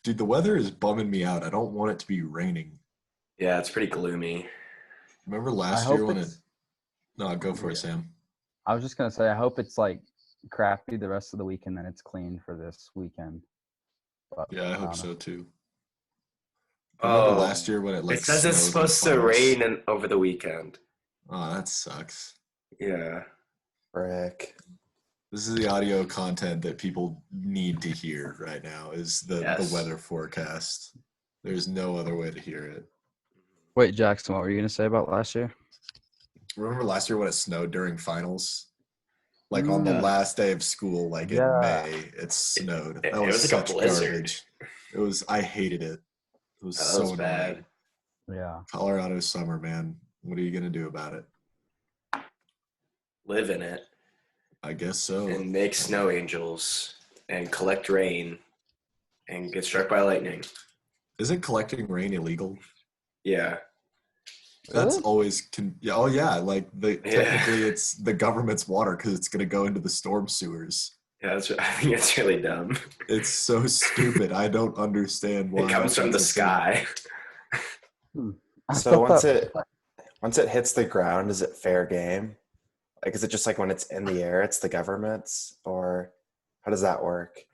Dude, the weather is bumming me out. I don't want it to be raining. Yeah, it's pretty gloomy. Remember I last hope year when it... it's. No, go for it, Yeah. Sam. I was just gonna say, I hope it's like crappy the rest of the week, and then it's clean for this weekend. But Yeah, I I hope don't know. so too. Remember Oh, last year when it it says it's snowed in supposed to finals? rain over the weekend. Oh, that sucks. Yeah. Frick. This is the audio content that people need to hear right now is the Yes. weather forecast. There's no other way to hear it. Wait, Jackson, what were you gonna say about last year? Remember last year when it snowed during finals? Like on the Yeah. last day of school, like in Yeah. May, it snowed. It That was was like a such blizzard. garbage. I hated it. It was That so was annoying. bad. Yeah. Colorado summer, man. What are you gonna do about it? Live in it I guess so. and make snow angels and collect rain and get struck by lightning. Isn't collecting rain illegal? Yeah. That's Really? always oh yeah, like technically it's the government's water because it's gonna go into the storm sewers. Yeah, I think it's really dumb. It's so stupid. I don't understand why. It comes from the that's a thing. sky. I So thought once it hits the ground, is it fair game? Like, is it just like when it's in the air, it's the government's, or how does that work?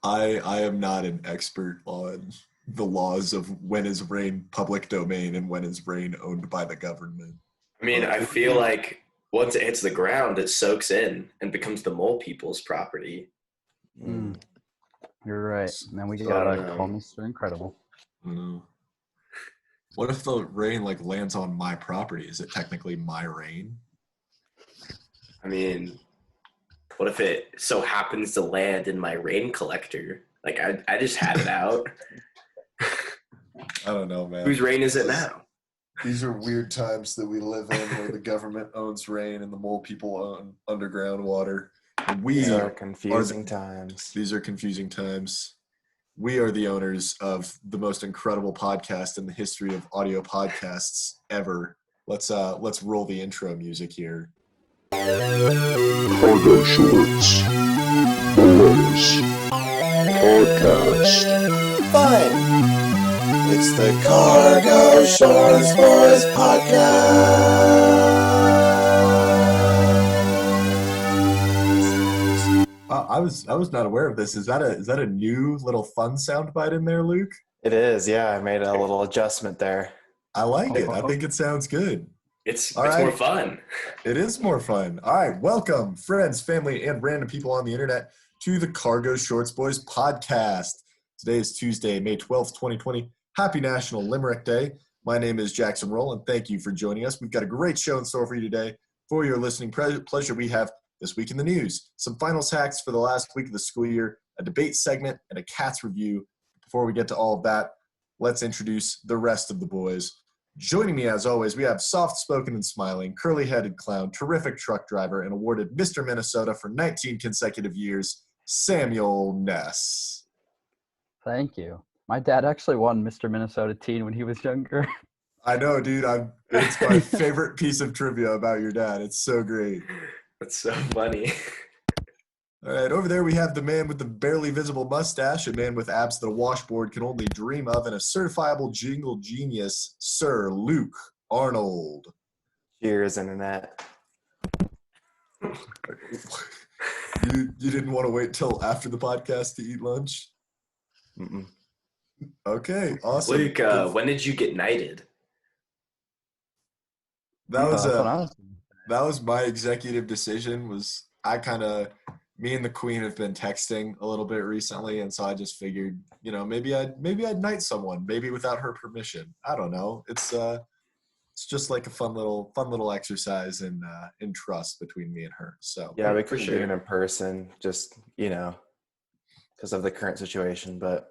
I am not an expert on the laws of when is rain public domain and when is rain owned by the government. I mean, I feel like once it hits the ground, it soaks in and becomes the mole people's property. You're right. And then we So, gotta no. call Mr. Incredible. I don't know. What if the rain like lands on my property? Is it technically my rain? I mean, what if it so happens to land in my rain collector? Like, I just had it out. I don't know, man. Whose rain is it now? These are weird times that we live in where the government owns rain and the mole people own underground water. And These are confusing times. These are confusing times. We are the owners of the most incredible podcast in the history of audio podcasts ever. Let's roll the intro music here. Cargo Shorts Boys Podcast. Fun! It's the Cargo Shorts Boys Podcast. I was not aware of this. Is that a new little fun soundbite in there, Luke? It is, yeah. I made a little adjustment there. I like it. I think it sounds good. It's All right. more fun. It is more fun. All right. Welcome, friends, family, and random people on the internet to the Cargo Shorts Boys podcast. Today is Tuesday, May 12th, 2020. Happy National Limerick Day. My name is Jackson Rowell, and thank you for joining us. We've got a great show in store for you today. For your listening pleasure, we have This Week in the News, some finals hacks for the last week of the school year, a debate segment, and a Cats review. Before we get to all of that, let's introduce the rest of the boys. Joining me, as always, we have soft-spoken and smiling, curly-headed clown, terrific truck driver, and awarded Mr. Minnesota for 19 consecutive years, Samuel Ness. Thank you. My dad actually won Mr. Minnesota Teen when he was younger. I know, dude. It's my favorite piece of trivia about your dad. It's so great. That's so funny. All right, over there we have the man with the barely visible mustache, a man with abs that a washboard can only dream of, and a certifiable jingle genius, Sir Luke Arnold. Cheers, Internet. You didn't want to wait till after the podcast to eat lunch? Mm-mm. Okay, awesome. Luke, when did you get knighted? That was That's what I was thinking. that was my executive decision. Me and the Queen have been texting a little bit recently, and so I just figured, maybe I'd knight someone, maybe without her permission. I don't know. It's just like a fun little exercise in trust between me and her. So Yeah, we For couldn't sure. do it in person, just, because of the current situation, but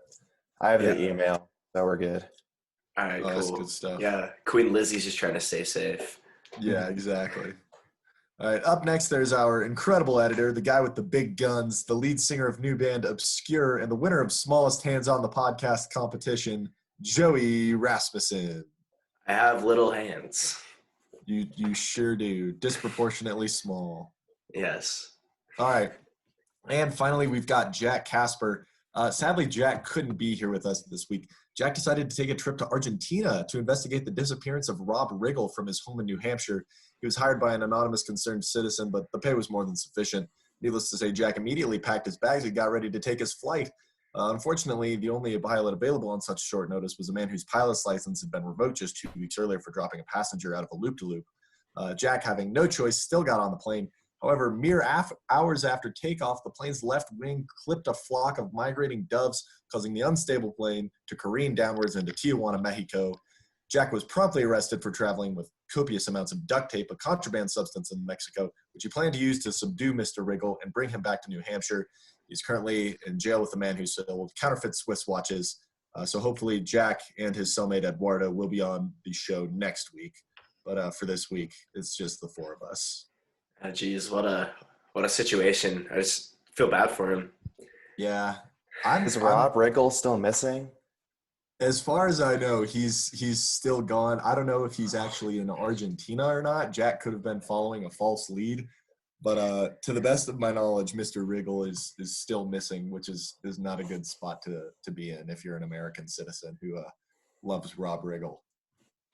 I have the email, so we're good. All right, Oh, cool. that's good stuff. Yeah, Queen Lizzie's just trying to stay safe. Yeah, exactly. All right, up next, there's our incredible editor, the guy with the big guns, the lead singer of new band Obscure, and the winner of Smallest Hands on the Podcast competition, Joey Rasmussen. I have little hands. You sure do. Disproportionately small. Yes. All right. And finally, we've got Jack Casper, Sadly, Jack couldn't be here with us this week. Jack decided to take a trip to Argentina to investigate the disappearance of Rob Riggle from his home in New Hampshire. He was hired by an anonymous concerned citizen, but the pay was more than sufficient. Needless to say, Jack immediately packed his bags and got ready to take his flight. Unfortunately, the only pilot available on such short notice was a man whose pilot's license had been revoked just 2 weeks earlier for dropping a passenger out of a loop-de-loop. Jack, having no choice, still got on the plane. However, mere hours after takeoff, the plane's left wing clipped a flock of migrating doves, causing the unstable plane to careen downwards into Tijuana, Mexico. Jack was promptly arrested for traveling with copious amounts of duct tape, a contraband substance in Mexico, which he planned to use to subdue Mr. Riggle and bring him back to New Hampshire. He's currently in jail with a man who sold counterfeit Swiss watches. So hopefully Jack and his cellmate Eduardo will be on the show next week. But for this week, it's just the four of us. Oh, geez, what a situation. I just feel bad for him. Yeah. Is Rob Riggle still missing? As far as I know, he's still gone. I don't know if he's actually in Argentina or not. Jack could have been following a false lead. But to the best of my knowledge, Mr. Riggle is still missing, which is not a good spot to be in if you're an American citizen who loves Rob Riggle.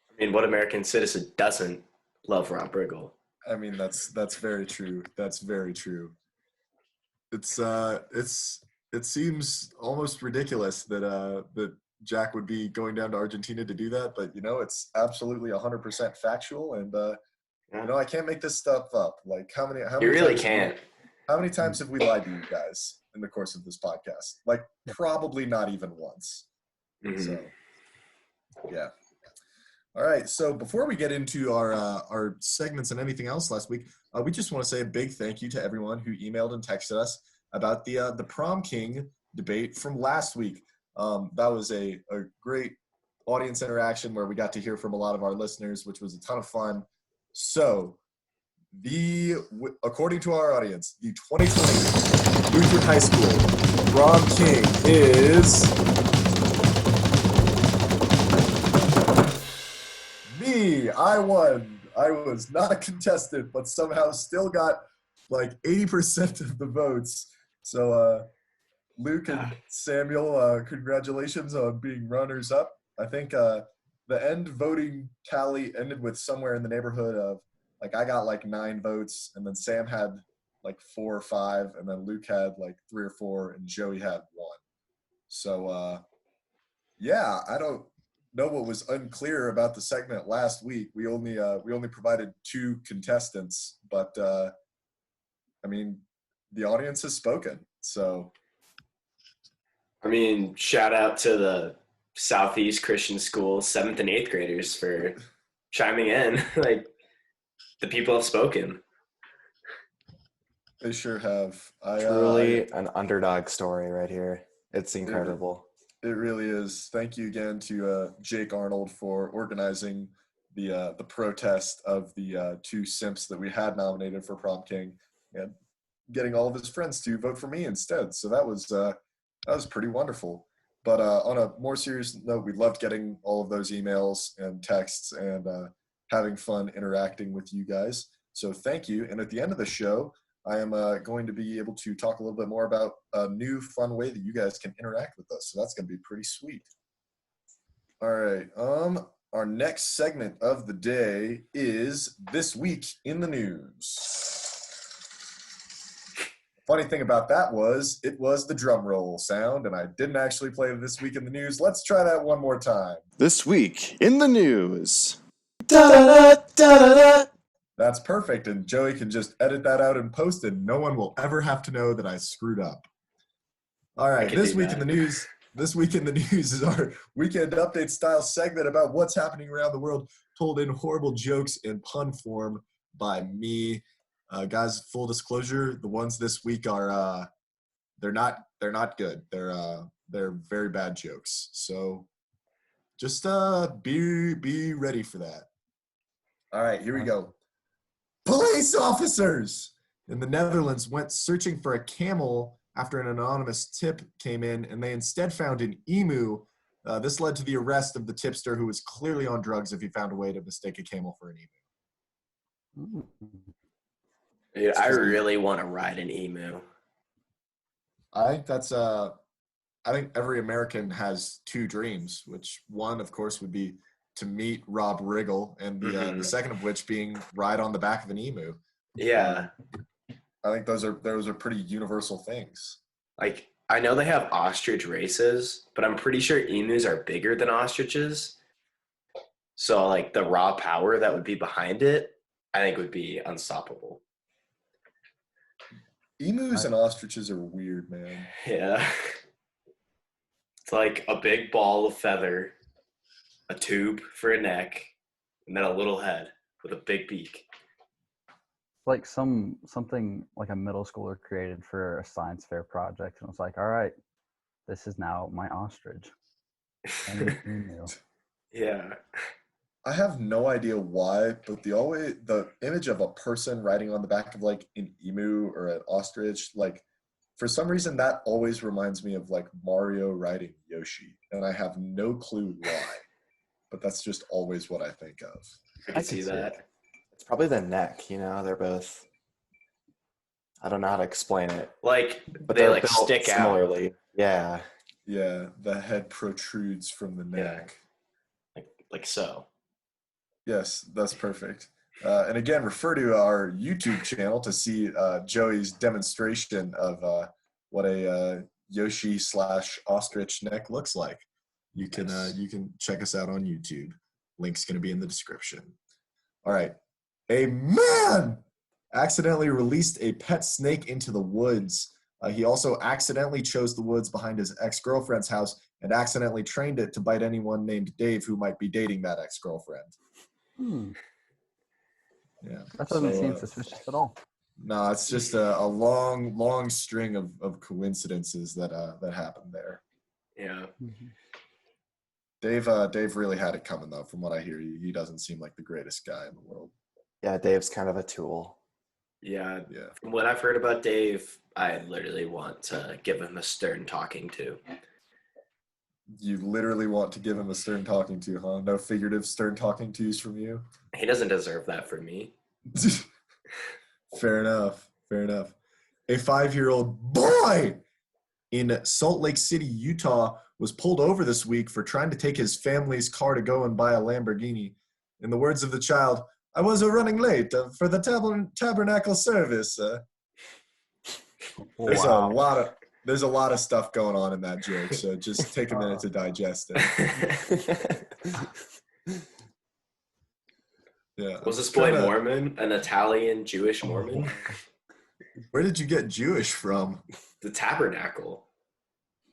I mean, what American citizen doesn't love Rob Riggle? I mean, that's very true. That's very true. It seems almost ridiculous that Jack would be going down to Argentina to do that, but it's absolutely 100% factual, and I can't make this stuff up. Like how many You really can't. How many times have we lied to you guys in the course of this podcast? Like probably not even once. Mm-hmm. So yeah. All right, so before we get into our segments and anything else last week, we just want to say a big thank you to everyone who emailed and texted us about the prom king debate from last week. That was a great audience interaction where we got to hear from a lot of our listeners, which was a ton of fun. So, according to our audience, the 2020 Lutheran High School prom king is me. I won. I was not a contestant, but somehow still got like 80% of the votes. So, Luke and Samuel, congratulations on being runners-up. I think the end voting tally ended with somewhere in the neighborhood of, like, I got like 9 votes, and then Sam had like 4 or 5, and then Luke had like 3 or 4, and Joey had 1. So, yeah, I don't know what was unclear about the segment last week. We only provided 2 contestants, but I mean, the audience has spoken. So, I mean, shout out to the Southeast Christian School 7th and 8th graders for chiming in. Like, the people have spoken. they sure have. Truly an underdog story right here. It's incredible. It really is. Thank you again to Jake Arnold for organizing the protest of the 2 simps that we had nominated for prom king, and getting all of his friends to vote for me instead. So that was pretty wonderful. But on a more serious note, we loved getting all of those emails and texts and having fun interacting with you guys. So thank you. And at the end of the show, I am going to be able to talk a little bit more about a new fun way that you guys can interact with us. So that's going to be pretty sweet. All right. Our next segment of the day is This Week in the News. Funny thing about that was it was the drum roll sound, and I didn't actually play This Week in the News. Let's try that one more time. This week in the news. That's perfect, and Joey can just edit that out and post it. No one will ever have to know that I screwed up. All right, This Week in the News. This Week in the News is our weekend update style segment about what's happening around the world, told in horrible jokes in pun form by me. Guys, full disclosure, the ones this week are they're not good. They're very bad jokes. So just be ready for that. All right, here we go. Police officers in the Netherlands went searching for a camel after an anonymous tip came in, and they instead found an emu. This led to the arrest of the tipster, who was clearly on drugs if he found a way to mistake a camel for an emu. Dude, I really want to ride an emu. I think that's I think every American has two dreams, which one, of course, would be to meet Rob Riggle, and the second of which being ride on the back of an emu. Yeah. I think those are pretty universal things. Like, I know they have ostrich races, but I'm pretty sure emus are bigger than ostriches. So, like, the raw power that would be behind it, I think would be unstoppable. Emus and ostriches are weird, man. Yeah. It's like a big ball of feather, a tube for a neck, and then a little head with a big beak. Like something like a middle schooler created for a science fair project, and was like, all right, this is now my ostrich. And emu. Yeah. I have no idea why, but the image of a person riding on the back of like an emu or an ostrich, like for some reason that always reminds me of like Mario riding Yoshi, and I have no clue why, but that's just always what I think of. I can see that. It's probably the neck, they're both, I don't know how to explain it. Like, But they they're like built stick out. similarly. Yeah. Yeah, the head protrudes from the neck. Like so. Yes, that's perfect. And again, refer to our YouTube channel to see Joey's demonstration of what a Yoshi/ostrich neck looks like. You can check us out on YouTube. Link's going to be in the description. All right. A man accidentally released a pet snake into the woods. He also accidentally chose the woods behind his ex-girlfriend's house and accidentally trained it to bite anyone named Dave who might be dating that ex-girlfriend. Yeah. That doesn't seem suspicious at all. No, it's just a long string of coincidences that happened there. Yeah. Dave really had it coming though. From what I hear, he doesn't seem like the greatest guy in the world. Yeah, Dave's kind of a tool. Yeah. Yeah. From what I've heard about Dave, I literally want to give him a stern talking to. You literally want to give him a stern talking to, huh? No figurative stern talking tos from you? He doesn't deserve that from me. Fair enough. A 5-year-old boy in Salt Lake City, Utah, was pulled over this week for trying to take his family's car to go and buy a Lamborghini. In the words of the child, "I was running late for the tabernacle service." There's a lot of stuff going on in that joke, so just take a minute to digest it. Yeah. Was this boy Mormon? An Italian Jewish Mormon? Where did you get Jewish from? The tabernacle.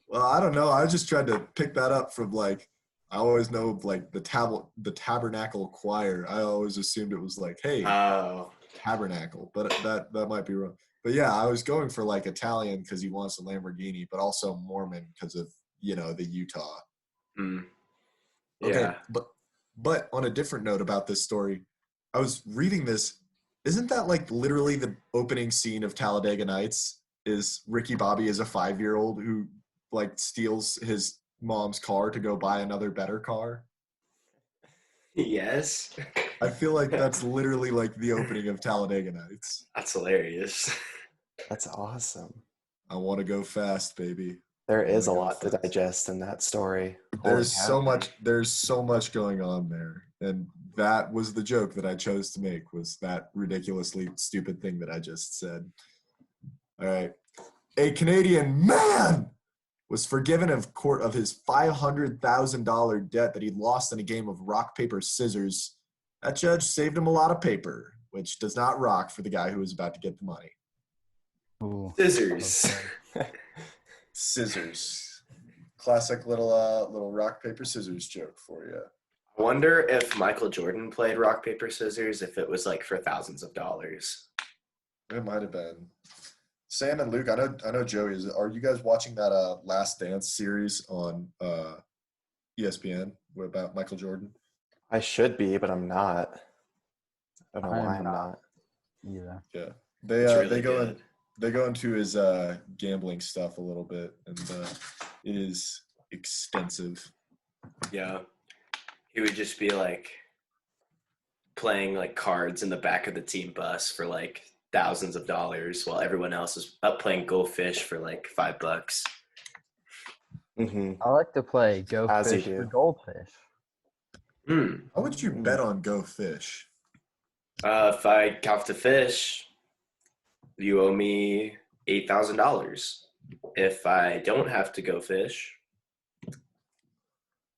Well, I don't know. I just tried to pick that up from like, I always know like the tabernacle choir. I always assumed it was like, hey, tabernacle, but that might be wrong. But yeah, I was going for like Italian because he wants a Lamborghini, but also Mormon because of the Utah. Yeah. Okay, but on a different note about this story, I was reading this. Isn't that like literally the opening scene of Talladega Nights? Is Ricky Bobby is a 5-year-old who like steals his mom's car to go buy another better car? Yes. I feel like that's literally like the opening of Talladega Nights. That's hilarious. That's awesome. I want to go fast, baby. There is a lot to digest in that story. There's so much going on there. And that was the joke that I chose to make, was that ridiculously stupid thing that I just said. All right. A Canadian man was forgiven of court of his $500,000 debt that he lost in a game of rock, paper, scissors. That judge saved him a lot of paper, which does not rock for the guy who was about to get the money. Ooh. Scissors. Okay. Scissors. Classic little rock, paper, scissors joke for you. I wonder if Michael Jordan played rock, paper, scissors, if it was like for thousands of dollars. It might have been. Sam and Luke, I know Joey is. Are you guys watching that Last Dance series on ESPN about Michael Jordan? I should be, but I'm not. I don't know why I'm not. Yeah. Yeah. They go into his gambling stuff a little bit, and it is extensive. Yeah. He would just be like playing like cards in the back of the team bus for like thousands of dollars while everyone else is up playing Go Fish for like $5. Mm-hmm. I like to play Go As you Fish for do. Goldfish. How would you bet on Go Fish? If I have to fish, you owe me $8,000. If I don't have to go fish,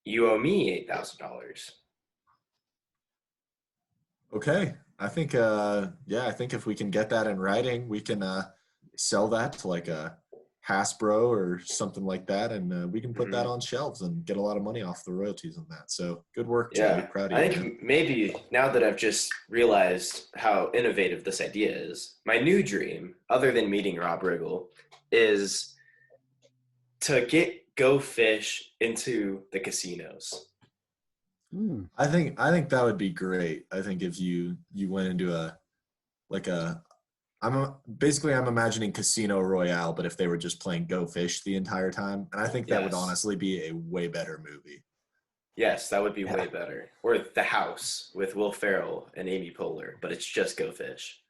you owe me $8,000. Okay. I think I think if we can get that in writing, we can sell that to like a Hasbro or something like that, and we can put that on shelves and get a lot of money off the royalties on that. So good work, Joey. Yeah, Proud of I you, man. think maybe now that I've just realized how innovative this idea is, my new dream, other than meeting Rob Riggle, is to Go Fish into the casinos. I think that would be great. I think if you went into I'm imagining Casino Royale, but if they were just playing Go Fish the entire time, and I think that would Yes. honestly be a way better movie. Yes, that would be way better. Or The House with Will Ferrell and Amy Poehler, but it's just Go Fish.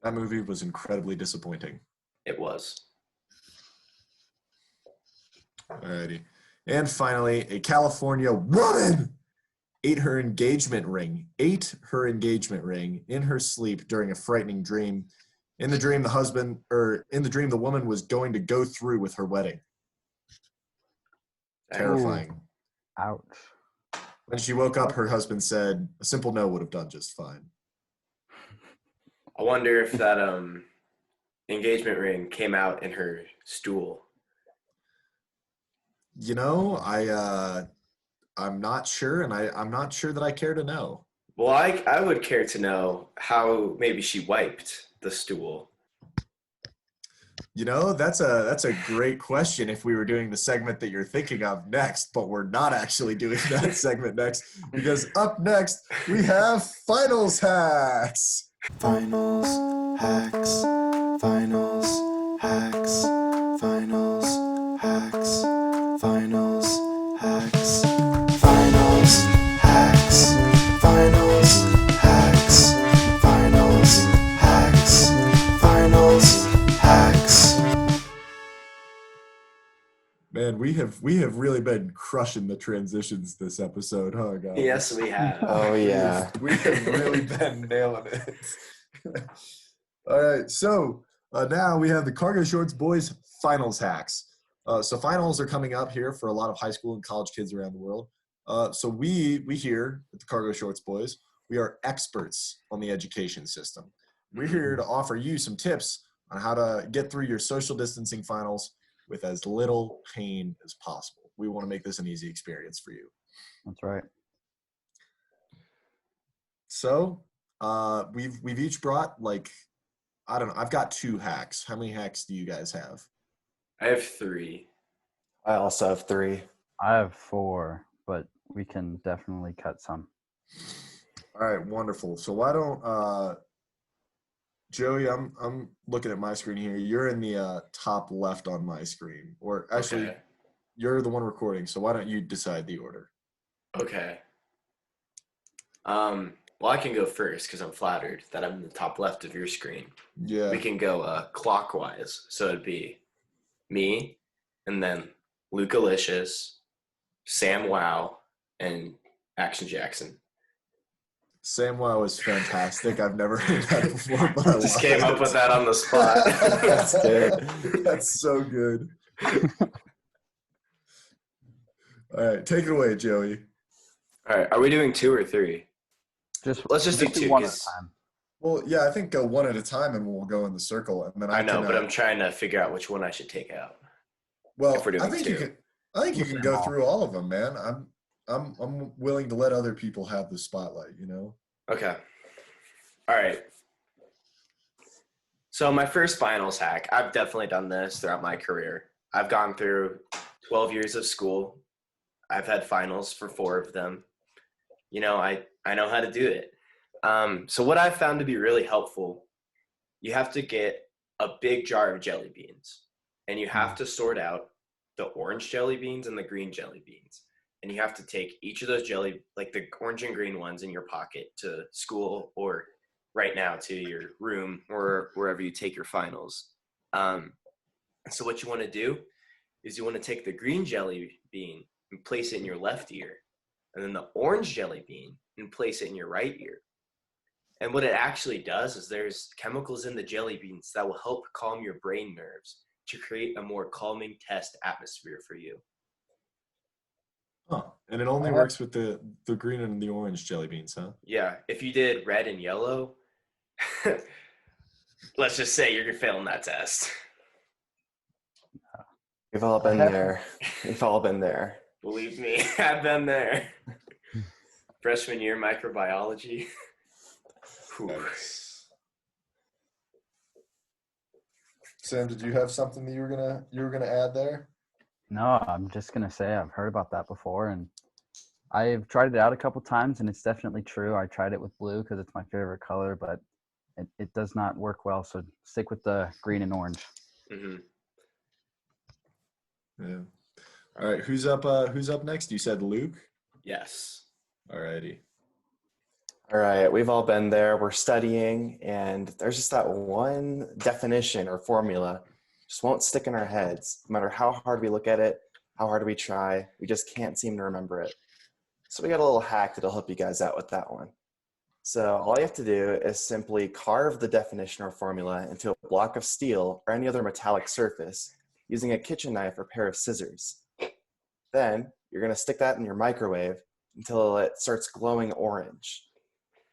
That movie was incredibly disappointing. It was. Alrighty. And finally, a California woman ate her engagement ring in her sleep during a frightening dream. In the dream, the woman was going to go through with her wedding. Terrifying. Ouch. When she woke up, her husband said a simple no would have done just fine. I wonder if that engagement ring came out in her stool. You know, I'm not sure, and I'm not sure that I care to know. Well, I would care to know how maybe she wiped the stool. You know, that's a great question if we were doing the segment that you're thinking of next, but we're not actually doing that segment next, because up next we have Finals Hacks. Finals hacks, finals hacks, finals hacks, finals hacks, finals hacks, finals hacks, finals hacks, finals hacks. Man, we have really been crushing the transitions this episode, huh, guys? Yes, we have. Oh, yeah. We have really been nailing it. All right, so now we have the Cargo Shorts Boys Finals Hacks. So finals are coming up here for a lot of high school and college kids around the world. So we here at the Cargo Shorts Boys, we are experts on the education system. We're here to offer you some tips on how to get through your social distancing finals with as little pain as possible. We want to make this an easy experience for you. That's right. So we've each brought I don't know. I've got 2 hacks. How many hacks do you guys have? I have 3. I also have 3. I have 4, but we can definitely cut some. All right, wonderful. So why don't Joey? I'm looking at my screen here. You're in the top left on my screen, or actually, Okay. you're the one recording. So why don't you decide the order? Okay. Well, I can go first because I'm flattered that I'm in the top left of your screen. Yeah. We can go clockwise. So it'd be me, and then Luca Licious, Sam Wow, and Action Jackson. Sam Wow is fantastic. I've never heard that before, but I Just love came it. up with that on the spot. That's good. That's so good. All right, take it away, Joey. All right. Are we doing 2 or 3? Let's just do 2. one at a 'cause time. Well, yeah, I think go one at a time, and we'll go in the circle, and then I know, can, but I'm trying to figure out which one I should take out. well, if we're doing I think you 2. can. I think you can go through all of them, man. I'm willing to let other people have the spotlight. You know. Okay. All right. So my first finals hack, I've definitely done this throughout my career. I've gone through 12 years of school. I've had finals for 4 of them. You know, I know how to do it. So what I've found to be really helpful, you have to get a big jar of jelly beans, and you have to sort out the orange jelly beans and the green jelly beans. And you have to take each of those like the orange and green ones in your pocket to school, or right now to your room or wherever you take your finals. So what you want to do is you want to take the green jelly bean and place it in your left ear, and then the orange jelly bean and place it in your right ear. And what it actually does is there's chemicals in the jelly beans that will help calm your brain nerves to create a more calming test atmosphere for you. Huh. And it only works with the green and the orange jelly beans, huh? Yeah, if you did red and yellow, let's just say you're failing that test. We've all been there. We've all been there. Believe me, I've been there. Freshman year microbiology. Nice. Sam, did you have something that you were gonna add there? No, I'm just gonna say I've heard about that before, and I've tried it out a couple times, and it's definitely true. I tried it with blue because it's my favorite color, but it does not work well. So stick with the green and orange. Mm-hmm. Yeah. All right. Who's up next? You said Luke. Yes. All righty. All right, we've all been there. We're studying, and there's just that one definition or formula just won't stick in our heads. No matter how hard we look at it, how hard we try, we just can't seem to remember it. So we got a little hack that'll help you guys out with that one. So all you have to do is simply carve the definition or formula into a block of steel or any other metallic surface using a kitchen knife or pair of scissors. Then you're going to stick that in your microwave until it starts glowing orange.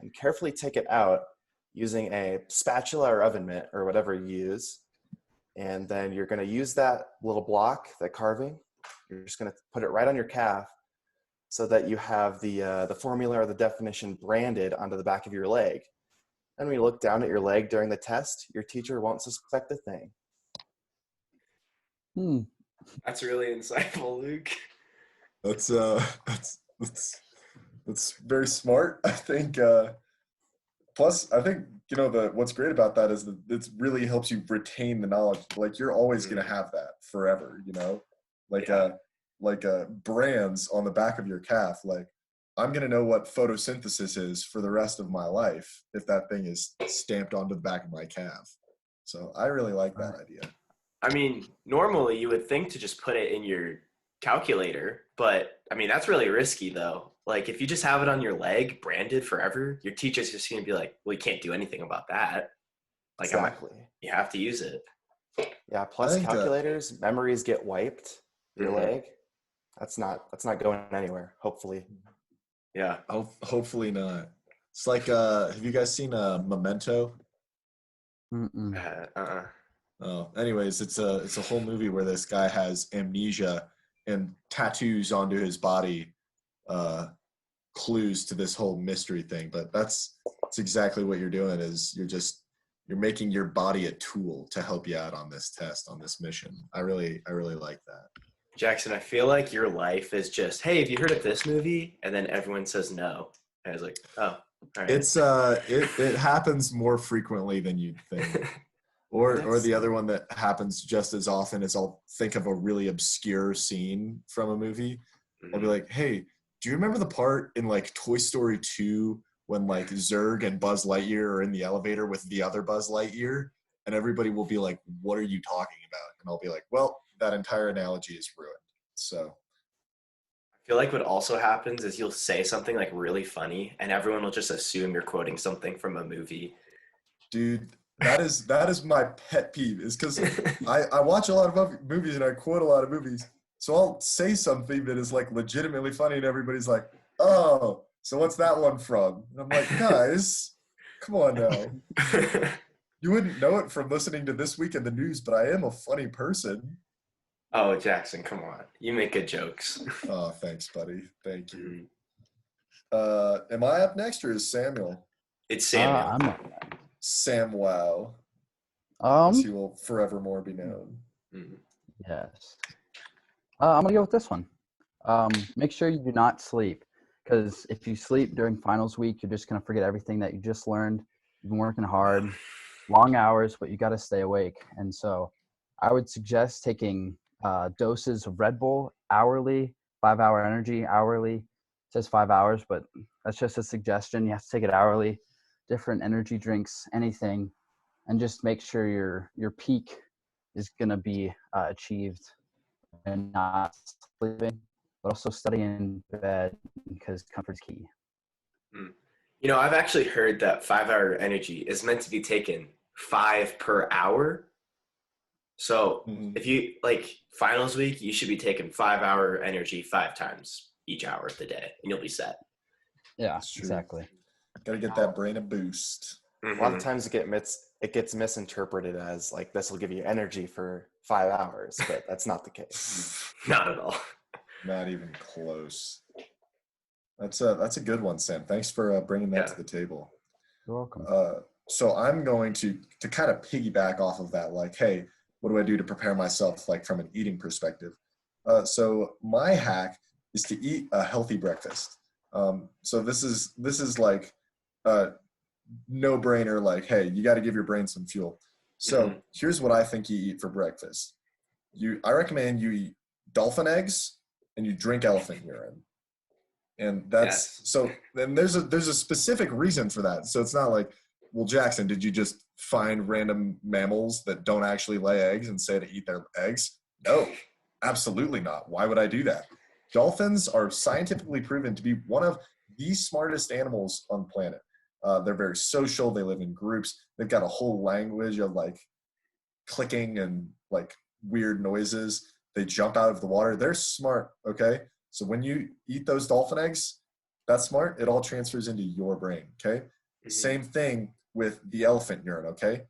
And carefully take it out using a spatula or oven mitt or whatever you use. And then you're going to use that little block, that carving. You're just going to put it right on your calf so that you have the formula or the definition branded onto the back of your leg. And when you look down at your leg during the test, your teacher won't suspect a thing. That's really insightful, Luke. That's very smart. I think. Plus, I think what's great about that is that it really helps you retain the knowledge. Like you're always gonna have that forever. Like brands on the back of your calf. Like I'm gonna know what photosynthesis is for the rest of my life if that thing is stamped onto the back of my calf. So I really like that idea. I mean, normally you would think to just put it in your calculator, but I mean, that's really risky though. Like if you just have it on your leg branded forever, your teacher's just going to be like, well, you can't do anything about that. Like Exactly. you have to use it. Yeah, plus calculators, memories get wiped, your leg. That's not going anywhere, hopefully. Yeah. Hopefully not. It's like, have you guys seen Memento? Oh, anyways, it's a whole movie where this guy has amnesia and tattoos onto his body clues to this whole mystery thing. But that's exactly what you're doing is you're making your body a tool to help you out on this test, on this mission. I really like that. Jackson, I feel like your life is just, hey, have you heard of this movie? And then everyone says no. And I was like, oh, all right. It's it happens more frequently than you'd think. Or the other one that happens just as often is I'll think of a really obscure scene from a movie. I'll be like, hey, do you remember the part in like Toy Story 2 when like Zurg and Buzz Lightyear are in the elevator with the other Buzz Lightyear? And everybody will be like, what are you talking about? And I'll be like, well, that entire analogy is ruined. So I feel like what also happens is you'll say something like really funny and everyone will just assume you're quoting something from a movie. Dude, that is my pet peeve is because I watch a lot of movies and I quote a lot of movies. So I'll say something that is like legitimately funny and everybody's like, oh, so what's that one from? And I'm like, guys, come on now. You wouldn't know it from listening to This Week in the News, but I am a funny person. Oh, Jackson, come on. You make good jokes. Oh, thanks, buddy. Thank you. Am I up next or is Samuel? It's Samuel. I'm up next. Sam Wow. As he will forevermore be known. Yes. I'm going to go with this one. Make sure you do not sleep, because if you sleep during finals week, you're just going to forget everything that you just learned. You've been working hard, long hours, but you got to stay awake. And so I would suggest taking doses of Red Bull hourly, 5-hour energy hourly. It says 5 hours, but that's just a suggestion. You have to take it hourly, different energy drinks, anything, and just make sure your peak is going to be achieved and not sleeping, but also studying in bed because comfort's key. I've actually heard that 5-hour energy is meant to be taken 5 per hour. So if you finals week, you should be taking 5-hour energy 5 times each hour of the day, and you'll be set. Yeah, exactly. Got to get that brain a boost. A lot of times it gets misinterpreted as like this will give you energy for 5 hours, but that's not the case. Not at all. Not even close. That's a good one, Sam. Thanks for bringing that to the table. You're welcome. So I'm going to kind of piggyback off of that. Like, hey, what do I do to prepare myself, like from an eating perspective? So my hack is to eat a healthy breakfast. So this is like a no-brainer. Like, hey, you got to give your brain some fuel. So here's what I think you eat for breakfast. I recommend you eat dolphin eggs and you drink elephant urine. And so then there's a specific reason for that. So it's not like, well, Jackson, did you just find random mammals that don't actually lay eggs and say to eat their eggs? No, absolutely not. Why would I do that? Dolphins are scientifically proven to be one of the smartest animals on the planet. They're very social. They live in groups. They've got a whole language of like clicking and like weird noises. They jump out of the water. They're smart, okay? So when you eat those dolphin eggs, that's smart. It all transfers into your brain, okay? Same thing with the elephant urine, okay?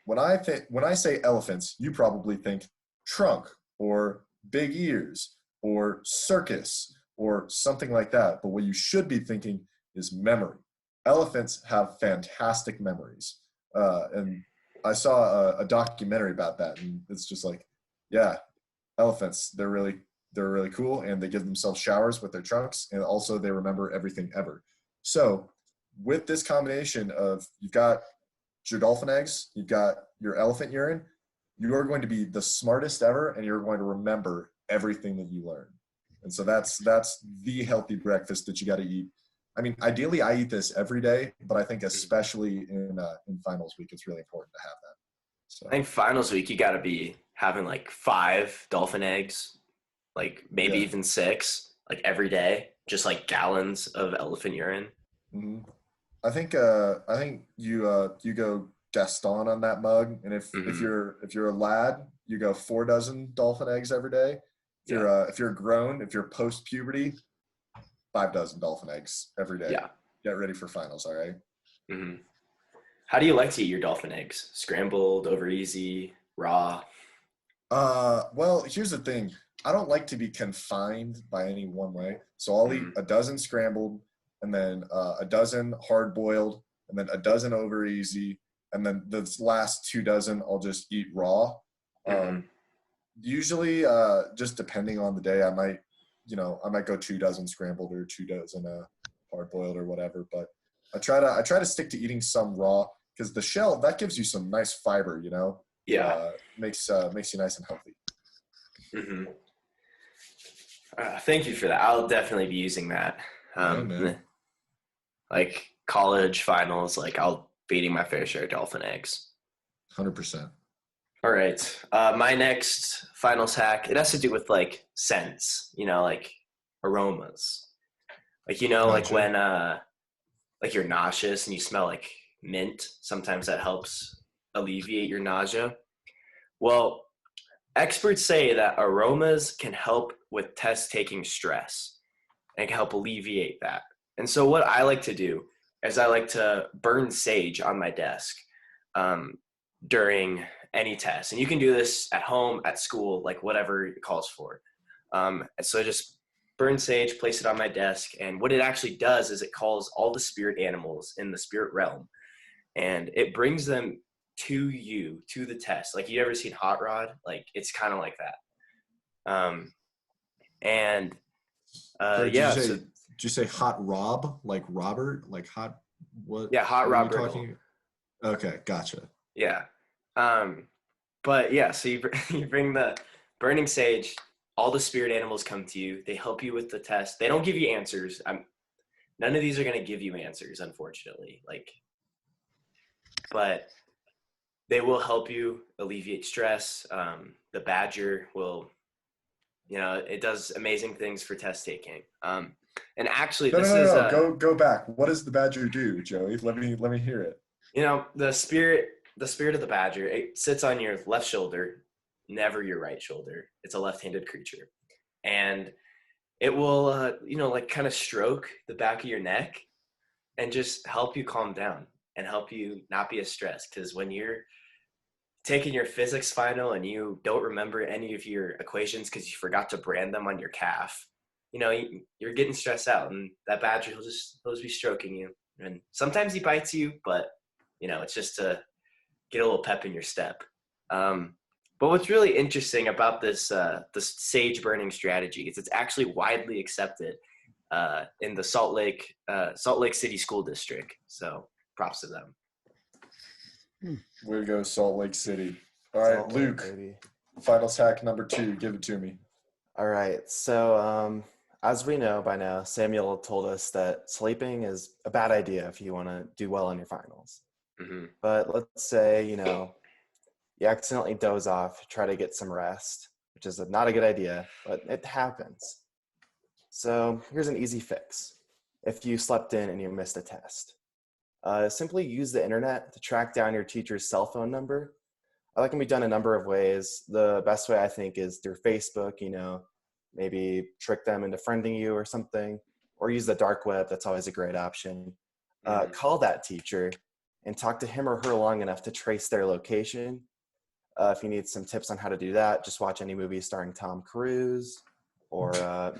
When I say elephants, you probably think trunk or big ears or circus or something like that. But what you should be thinking is memory. Elephants have fantastic memories. And I saw a documentary about that, and it's just like, yeah, elephants, they're really cool, and they give themselves showers with their trunks, and also they remember everything ever. So with this combination of you've got your dolphin eggs, you've got your elephant urine, you are going to be the smartest ever, and you're going to remember everything that you learn. And so that's the healthy breakfast that you got to eat. I mean, ideally, I eat this every day, but I think especially in finals week, it's really important to have that. So I think finals week, you got to be having like 5 dolphin eggs, like maybe even 6, like every day, just like gallons of elephant urine. Mm-hmm. I think you go Gaston on that mug, and if you're a lad, you go 4 dozen dolphin eggs every day. If you're grown, if you're post puberty, 5 dozen dolphin eggs every day. Yeah. Get ready for finals, all right? Mm-hmm. How do you like to eat your dolphin eggs? Scrambled, over easy, raw? Well, here's the thing. I don't like to be confined by any one way. So I'll eat a dozen scrambled, and then a dozen hard boiled, and then a dozen over easy, and then the last 2 dozen I'll just eat raw. Usually, just depending on the day, I might go 2 dozen scrambled or 2 dozen hard boiled or whatever. But I try to stick to eating some raw, because the shell, that gives you some nice fiber, you know. Yeah. Makes you nice and healthy. Mm-hmm. Thank you for that. I'll definitely be using that. Like college finals, like I'll be eating my fair share of dolphin eggs. 100%. All right. My next finals hack, it has to do with like scents, like aromas. Like, like when like you're nauseous and you smell like mint, sometimes that helps alleviate your nausea. Well, experts say that aromas can help with test-taking stress and can help alleviate that. And so what I like to do is I like to burn sage on my desk during any test. And you can do this at home, at school, like whatever it calls for. So I just burn sage, place it on my desk. And what it actually does is it calls all the spirit animals in the spirit realm. And it brings them to you, to the test. Like, you ever seen Hot Rod? Like, it's kind of like that. Did you say Hot Rob, like Robert, like hot? What? Yeah, Hot Rob Riggle. Okay, gotcha. Yeah, but yeah, so you bring the burning sage. All the spirit animals come to you. They help you with the test. They don't give you answers. None of these are going to give you answers, unfortunately. But they will help you alleviate stress. The badger will It does amazing things for test taking. And actually, No. Go back. What does the badger do, Joey? Let me hear it. the spirit of the badger, it sits on your left shoulder, never your right shoulder. It's a left-handed creature, and it will, like kind of stroke the back of your neck and just help you calm down and help you not be as stressed. Because when you're taking your physics final and you don't remember any of your equations because you forgot to brand them on your calf, you're getting stressed out, and that badger, he'll just be stroking you. And sometimes he bites you, but it's just to get a little pep in your step. But what's really interesting about this sage burning strategy is it's actually widely accepted in the Salt Lake City School District. So props to them. Way to go, Salt Lake City. All right, Salt Lake, Luke, baby. finals hack number 2. Give it to me. All right. So as we know by now, Samuel told us that sleeping is a bad idea if you want to do well on your finals. Mm-hmm. But let's say, you accidentally doze off, try to get some rest, which is not a good idea, but it happens. So here's an easy fix. If you slept in and you missed a test, simply use the internet to track down your teacher's cell phone number. That can be done a number of ways. The best way, I think, is through Facebook, maybe trick them into friending you or something, or use the dark web. That's always a great option. Call that teacher and talk to him or her long enough to trace their location. If you need some tips on how to do that, just watch any movie starring Tom Cruise or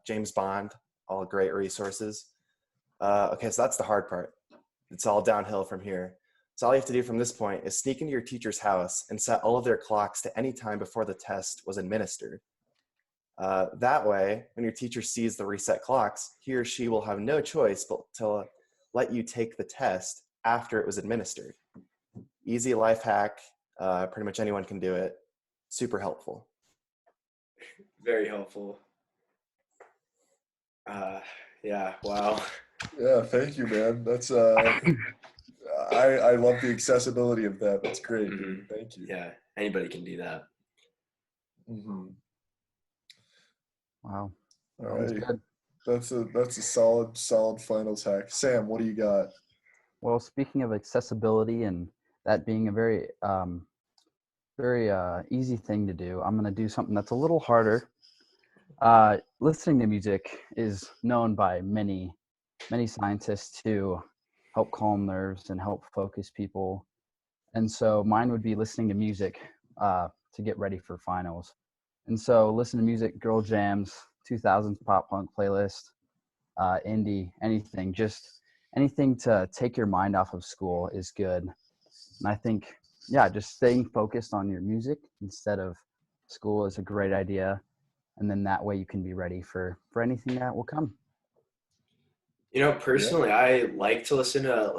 James Bond, all great resources. Okay, so that's the hard part. It's all downhill from here. So all you have to do from this point is sneak into your teacher's house and set all of their clocks to any time before the test was administered. That way, when your teacher sees the reset clocks, he or she will have no choice but to let you take the test after it was administered. Easy life hack. Pretty much anyone can do it. Super helpful. Very helpful. Yeah, wow. Yeah, thank you, man. That's I love the accessibility of that. That's great. Mm-hmm. Thank you. Yeah, anybody can do that. Mm-hmm. Wow. All That was right. good. That's a solid finals hack. Sam, what do you got? Well, speaking of accessibility and that being a very easy thing to do, I'm going to do something that's a little harder. Listening to music is known by many scientists to help calm nerves and help focus people. And so mine would be listening to music to get ready for finals. And so listen to music, girl jams, 2000s pop punk playlist, indie, anything, just anything to take your mind off of school is good. And I think, just staying focused on your music instead of school is a great idea. And then that way you can be ready for anything that will come. Personally, I like to listen to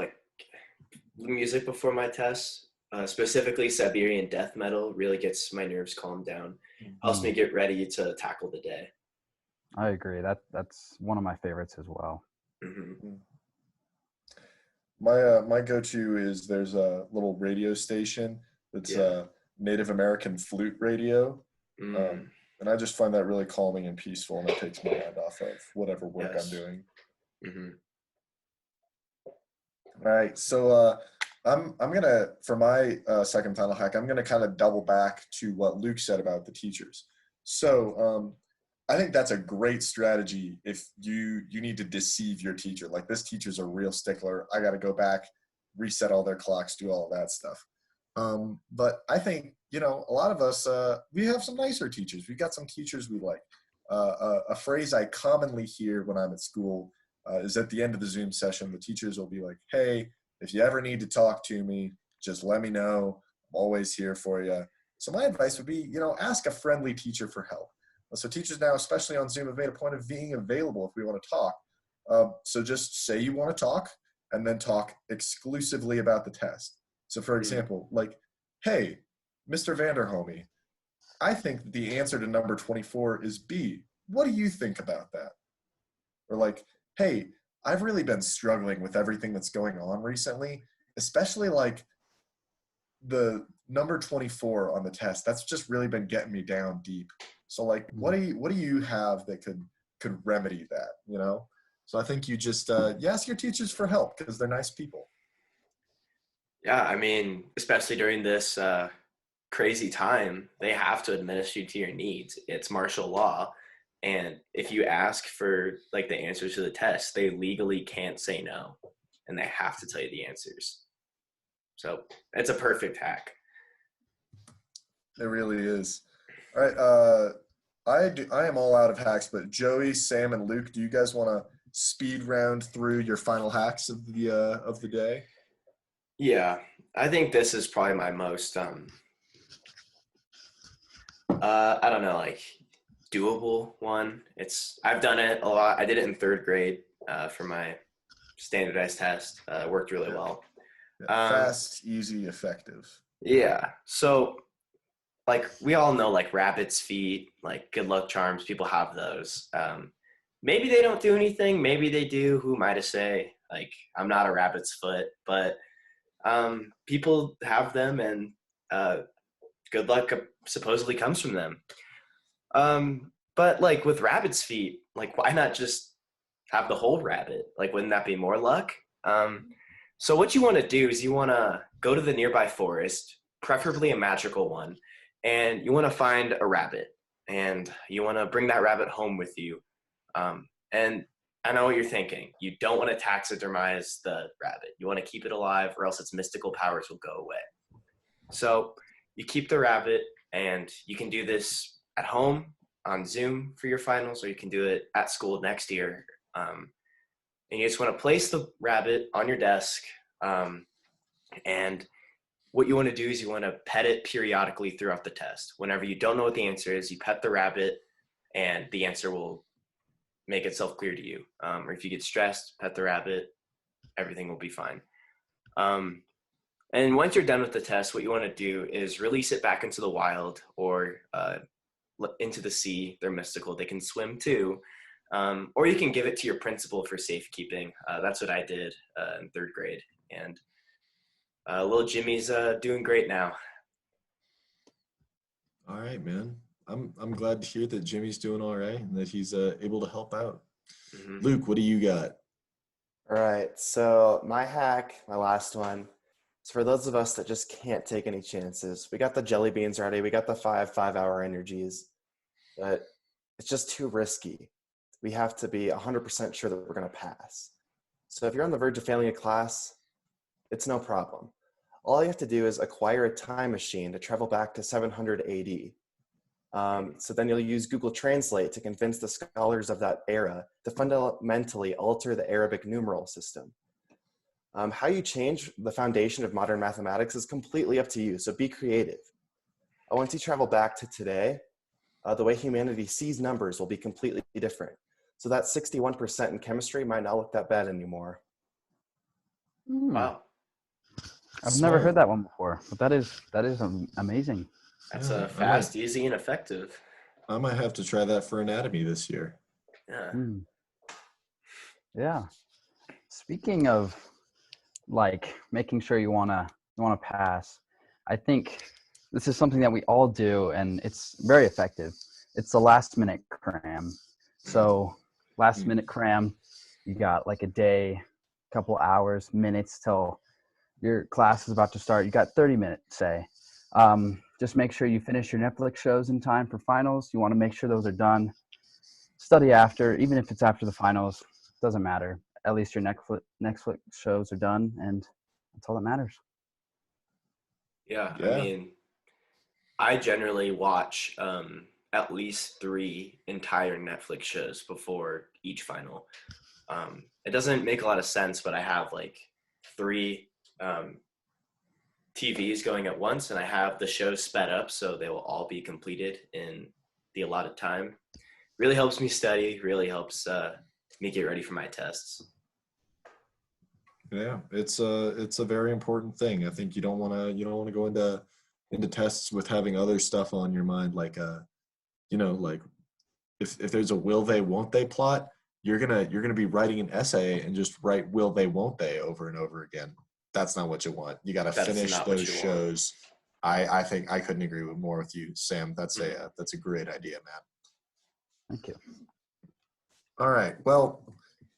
music before my tests. Specifically, Siberian death metal really gets my nerves calmed down. Helps me get ready to tackle the day. I agree. That's one of my favorites as well. Mm-hmm. My go-to is there's a little radio station that's Native American flute radio. And I just find that really calming and peaceful, and it takes my mind off of whatever work I'm doing. Mm-hmm. All right, so I'm gonna, for my second final hack, I'm gonna kind of double back to what Luke said about the teachers. So I think that's a great strategy if you need to deceive your teacher. Like, this teacher's a real stickler. I got to go back, reset all their clocks, do all of that stuff. But I think, a lot of us, we have some nicer teachers. We've got some teachers we like. A phrase I commonly hear when I'm at school is at the end of the Zoom session, the teachers will be like, hey, if you ever need to talk to me, just let me know. I'm always here for you. So my advice would be, ask a friendly teacher for help. So teachers now, especially on Zoom, have made a point of being available if we want to talk. So just say you want to talk and then talk exclusively about the test. So for example, like, hey, Mr. Vanderhomey, I think that the answer to number 24 is B. What do you think about that? Or like, hey, I've really been struggling with everything that's going on recently, especially like the number 24 on the test. That's just really been getting me down deep. So like, what do you have that could remedy that, you know? So I think you just you ask your teachers for help because they're nice people. Yeah, I mean, especially during this crazy time, they have to administer to your needs. It's martial law. And if you ask for like the answers to the test, they legally can't say no. And they have to tell you the answers. So it's a perfect hack. It really is. All right. I am all out of hacks, but Joey, Sam, and Luke, do you guys want to speed round through your final hacks of the day? Yeah, I think this is probably my most I don't know, like doable one. I've done it a lot. I did it in 3rd grade for my standardized test. It worked really well. Yeah, fast, easy, effective. Yeah. So like we all know like rabbit's feet, like good luck charms, people have those. Maybe they don't do anything, maybe they do, who am I to say? Like I'm not a rabbit's foot, but people have them, and good luck supposedly comes from them. But like with rabbit's feet, like why not just have the whole rabbit? Like wouldn't that be more luck? So what you want to do is you want to go to the nearby forest, preferably a magical one, and you want to find a rabbit, and you want to bring that rabbit home with you. And I know what you're thinking. You don't want to taxidermize the rabbit. You want to keep it alive, or else its mystical powers will go away. So you keep the rabbit, and you can do this at home on Zoom for your finals, or you can do it at school next year. And you just want to place the rabbit on your desk. And what you want to do is you want to pet it periodically throughout the test. Whenever you don't know what the answer is, you pet the rabbit, and the answer will make itself clear to you. Or if you get stressed, pet the rabbit, everything will be fine. And once you're done with the test, what you want to do is release it back into the wild or into the sea. They're mystical. They can swim too. Or you can give it to your principal for safekeeping. That's what I did in 3rd grade. And little Jimmy's doing great now. All right, man. I'm glad to hear that Jimmy's doing all right and that he's able to help out. Mm-hmm. Luke, what do you got? All right. So my hack, my last one, is for those of us that just can't take any chances. We got the jelly beans already. We got the 5-hour energies, but it's just too risky. We have to be 100% sure that we're going to pass. So if you're on the verge of failing a class, it's no problem. All you have to do is acquire a time machine to travel back to 700 AD. So then you'll use Google Translate to convince the scholars of that era to fundamentally alter the Arabic numeral system. How you change the foundation of modern mathematics is completely up to you, so be creative. Once you travel back to today, the way humanity sees numbers will be completely different. So that 61% in chemistry might not look that bad anymore. Wow. I've never heard that one before, but that is amazing. That's fast, easy, and effective. I might have to try that for anatomy this year. Yeah. Yeah. Speaking of like making sure you wanna pass, I think this is something that we all do, and it's very effective. It's the last minute cram. So last minute cram, you got like a day, couple hours, minutes till your class is about to start. You got 30 minutes, say. Just make sure you finish your Netflix shows in time for finals. You want to make sure those are done. Study after, even if it's after the finals, doesn't matter. At least your Netflix shows are done, and that's all that matters. Yeah. I mean, I generally watch at least 3 entire Netflix shows before each final. It doesn't make a lot of sense, but I have like 3 TVs going at once, and I have the shows sped up so they will all be completed in the allotted time. Really helps me study, really helps me get ready for my tests. Yeah, it's a very important thing. I think you don't want to go into tests with having other stuff on your mind, like like if there's a will they won't they plot, you're gonna be writing an essay and just write will they won't they over and over again. That's not what you want. You got to finish those shows I think I couldn't agree more with you, Sam. That's a great idea, man. Thank you. All right. Well,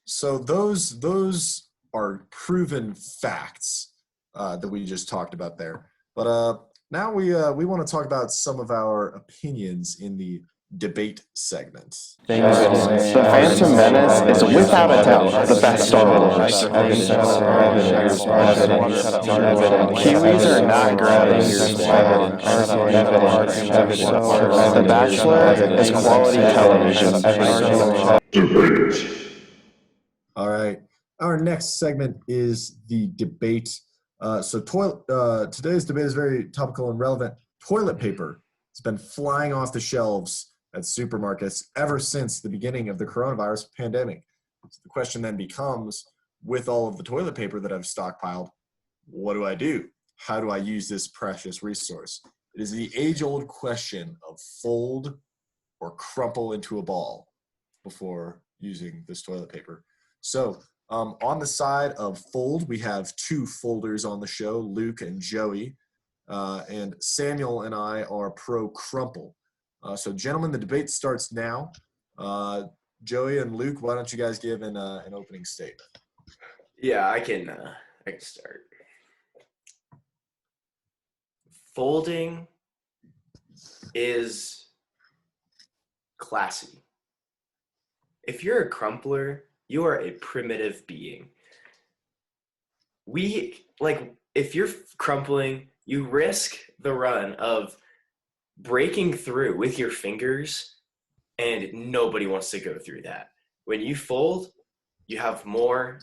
so those are proven facts that we just talked about there. But now we want to talk about some of our opinions in the debate segment. The Phantom Menace is without a doubt the best Star Wars. Kiwis are not gross. The Bachelor is quality television. Debate. All right. Our next segment is the debate. Today's debate is very topical and relevant. Toilet paper has been flying off the shelves at supermarkets ever since the beginning of the coronavirus pandemic. So the question then becomes, with all of the toilet paper that I've stockpiled, what do I do? How do I use this precious resource? It is the age-old question of fold or crumple into a ball before using this toilet paper. So on the side of fold, we have two folders on the show, Luke and Joey, and Samuel and I are pro crumple. So gentlemen, the debate starts now. Joey and Luke, why don't you guys give an opening statement? Yeah, I can start. Folding is classy. If you're a crumpler, you are a primitive being. If you're crumpling, you risk the run of breaking through with your fingers, and nobody wants to go through that. When you fold, you have more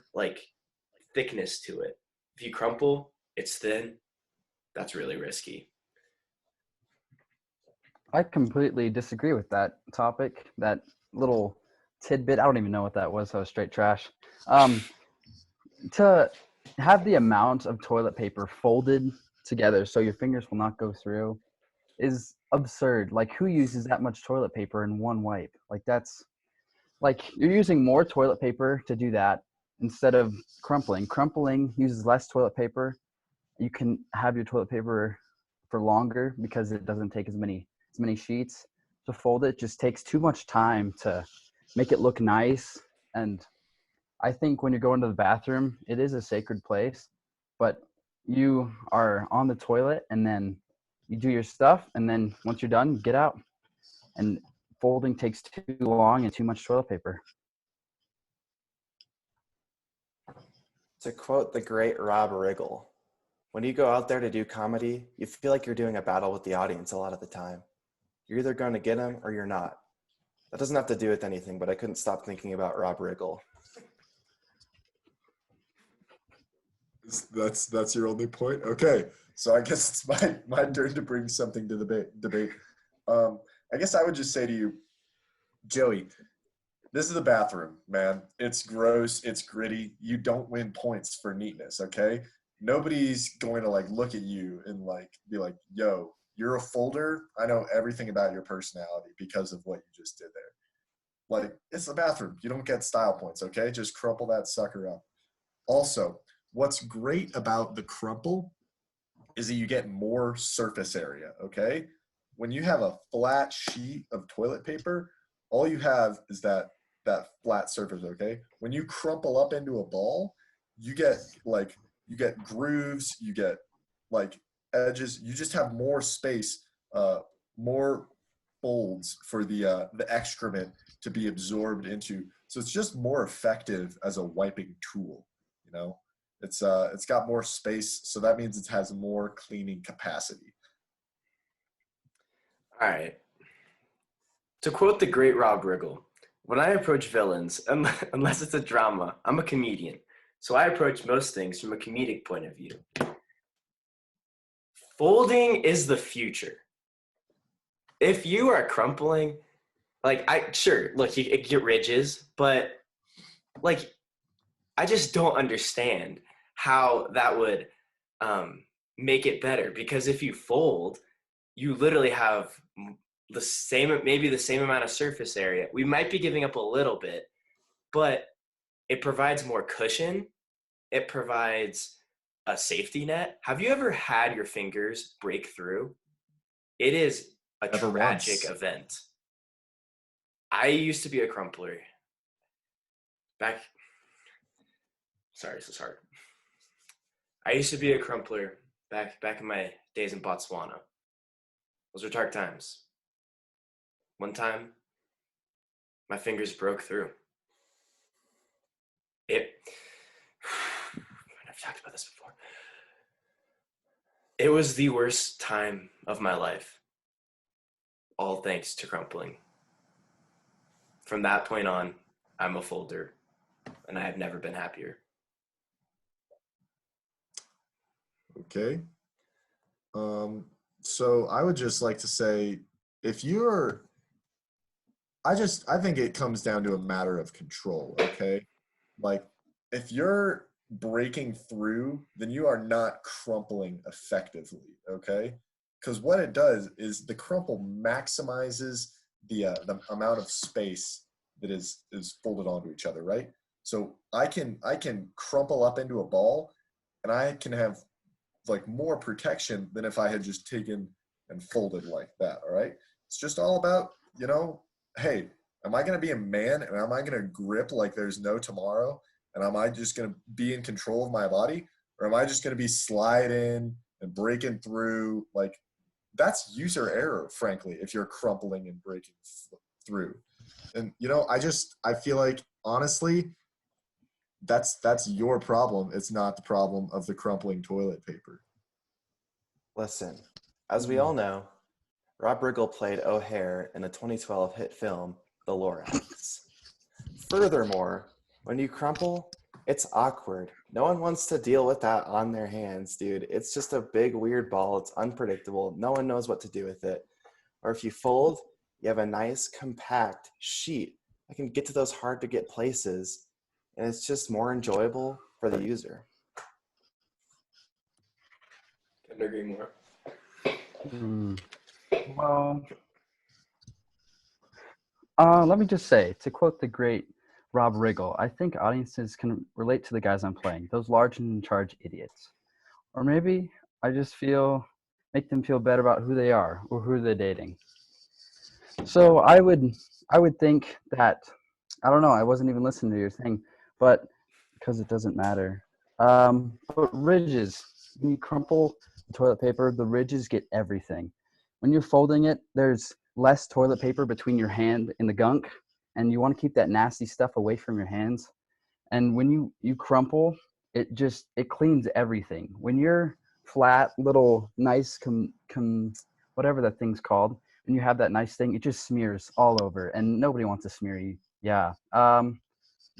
thickness to it. If you crumple, it's thin. That's really risky. I completely disagree with that topic. That little tidbit, I don't even know what that was. That was straight trash. To have the amount of toilet paper folded together so your fingers will not go through is absurd. Like, who uses that much toilet paper in one wipe? Like, that's like you're using more toilet paper to do that instead of crumpling. Crumpling uses less toilet paper. You can have your toilet paper for longer because it doesn't take as many sheets to fold. It just takes too much time to make it look nice. And I think when you're going to the bathroom, it is a sacred place, but you are on the toilet and then you do your stuff, and then once you're done, get out. And folding takes too long and too much toilet paper. To quote the great Rob Riggle, when you go out there to do comedy, you feel like you're doing a battle with the audience a lot of the time. You're either going to get them or you're not. That doesn't have to do with anything, but I couldn't stop thinking about Rob Riggle. That's your only point? Okay, so I guess it's my turn to bring something to the debate. I guess I would just say to you, Joey, this is a bathroom, man. It's gross. It's gritty. You don't win points for neatness, okay? Nobody's going to look at you and be like, yo, you're a folder. I know everything about your personality because of what you just did there. It's the bathroom. You don't get style points, okay? Just crumple that sucker up. Also, what's great about the crumple is that you get more surface area, okay? When you have a flat sheet of toilet paper, all you have is that flat surface, okay? When you crumple up into a ball, you get grooves, you get edges, you just have more space, more folds for the excrement to be absorbed into. So it's just more effective as a wiping tool, you know? It's got more space, so that means it has more cleaning capacity. All right. To quote the great Rob Riggle, when I approach villains, unless it's a drama, I'm a comedian. So I approach most things from a comedic point of view. Folding is the future. If you are crumpling, you get ridges, but I just don't understand how that would make it better. Because if you fold, you literally have maybe the same amount of surface area. We might be giving up a little bit, but it provides more cushion. It provides a safety net. Have you ever had your fingers break through? It is a Never tragic once. event. I used to be a crumpler. Sorry, this is hard. I used to be a crumpler back in my days in Botswana. Those were dark times. One time, my fingers broke through. I've talked about this before. It was the worst time of my life. All thanks to crumpling. From that point on, I'm a folder, and I have never been happier. Okay. So I would just like to say, if you're, I think it comes down to a matter of control, okay? Like, if you're breaking through, then you are not crumpling effectively, okay? Because what it does is the crumple maximizes the amount of space that is folded onto each other, right? So I can crumple up into a ball, and I can have like more protection than if I had just taken and folded like that. All right. It's just all about, hey, am I going to be a man and am I going to grip like there's no tomorrow? And am I just going to be in control of my body? Or am I just going to be sliding and breaking through? Like, that's user error, frankly, if you're crumpling and breaking through. And, I feel like, honestly, that's your problem. It's not the problem of the crumpling toilet paper. Listen, as we all know, Rob Riggle played O'Hare in the 2012 hit film The Lorax. Furthermore, when you crumple, it's awkward. No one wants to deal with that on their hands, dude. It's just a big, weird ball. It's unpredictable. No one knows what to do with it. Or if you fold, you have a nice, compact sheet that can get to those hard-to-get places, and it's just more enjoyable for the user. Couldn't agree more. Well, let me just say, to quote the great Rob Riggle, I think audiences can relate to the guys I'm playing, those large and in charge idiots. Or maybe I just make them feel better about who they are or who they're dating. So I would think that, I don't know, I wasn't even listening to your thing, but because it doesn't matter. But ridges, when you crumple the toilet paper, the ridges get everything. When you're folding it, there's less toilet paper between your hand and the gunk, and you want to keep that nasty stuff away from your hands. And when you crumple, it cleans everything. When you're flat, little, nice, whatever that thing's called, and you have that nice thing, it just smears all over, and nobody wants to smear you. Yeah.